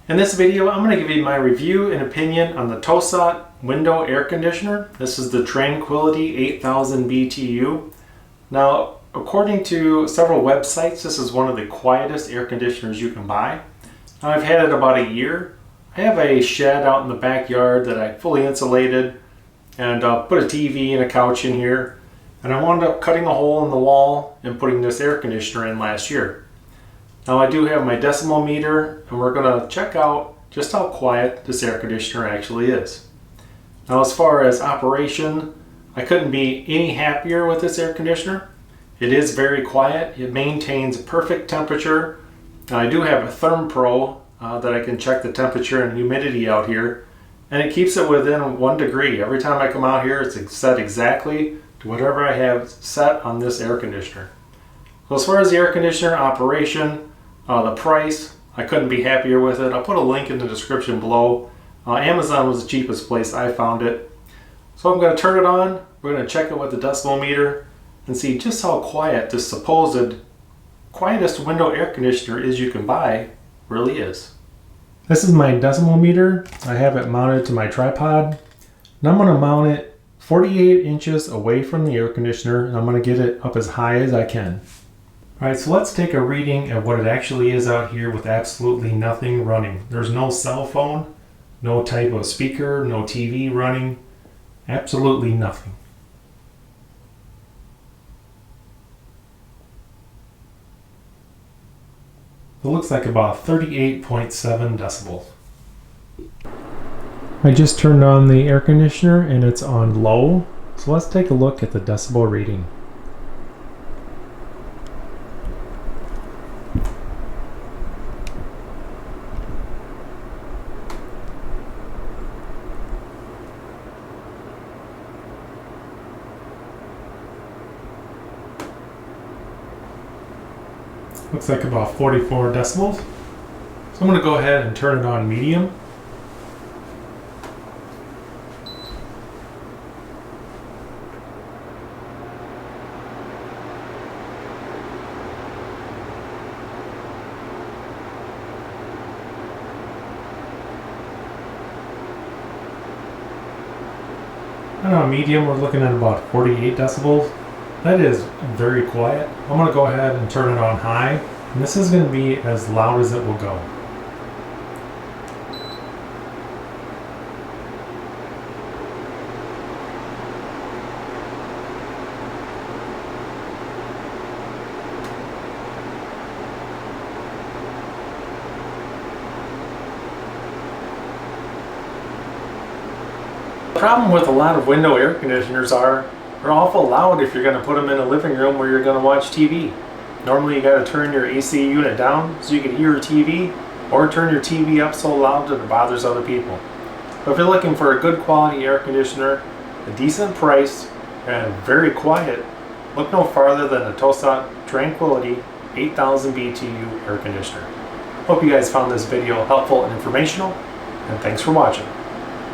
In this video, I'm going to give you my review and opinion on the Tosat window air conditioner. This is the Tranquility 8000 BTU. Now, according to several websites, this is one of the quietest air conditioners you can buy. Now, I've had it about a year. I have a shed out in the backyard that I fully insulated and put a TV and a couch in here. And I wound up cutting a hole in the wall and putting this air conditioner in last year. Now I do have my decimal meter, and we're going to check out just how quiet this air conditioner actually is. Now, as far as operation, I couldn't be any happier with this air conditioner. It is very quiet. It maintains perfect temperature. Now, I do have a ThermPro that I can check the temperature and humidity out here, and it keeps it within 1 degree. Every time I come out here, it's set exactly to whatever I have set on this air conditioner. So as far as the air conditioner operation, the price, I couldn't be happier with it. I'll put a link in the description below. Amazon was the cheapest place I found it. So I'm going to turn it on. We're going to check it with the decimal meter and see just how quiet this supposed quietest window air conditioner is you can buy really is. This is my decimal meter. I have it mounted to my tripod. And I'm going to mount it 48 inches away from the air conditioner, and I'm going to get it up as high as I can. Alright, so let's take a reading of what it actually is out here with absolutely nothing running. There's no cell phone, no type of speaker, no TV running, absolutely nothing. It looks like about 38.7 decibels. I just turned on the air conditioner and it's on low, so let's take a look at the decibel reading. Looks like about 44 decibels. So I'm going to go ahead and turn it on medium. And on medium, we're looking at about 48 decibels. That is very quiet. I'm going to go ahead and turn it on high, and this is going to be as loud as it will go. The problem with a lot of window air conditioners are they're awful loud if you're going to put them in a living room where you're going to watch TV. Normally you got to turn your AC unit down so you can hear your TV, or turn your TV up so loud that it bothers other people. But if you're looking for a good quality air conditioner, a decent price, and very quiet, look no farther than the Tosat Tranquility 8000 BTU air conditioner. Hope you guys found this video helpful and informational, and thanks for watching.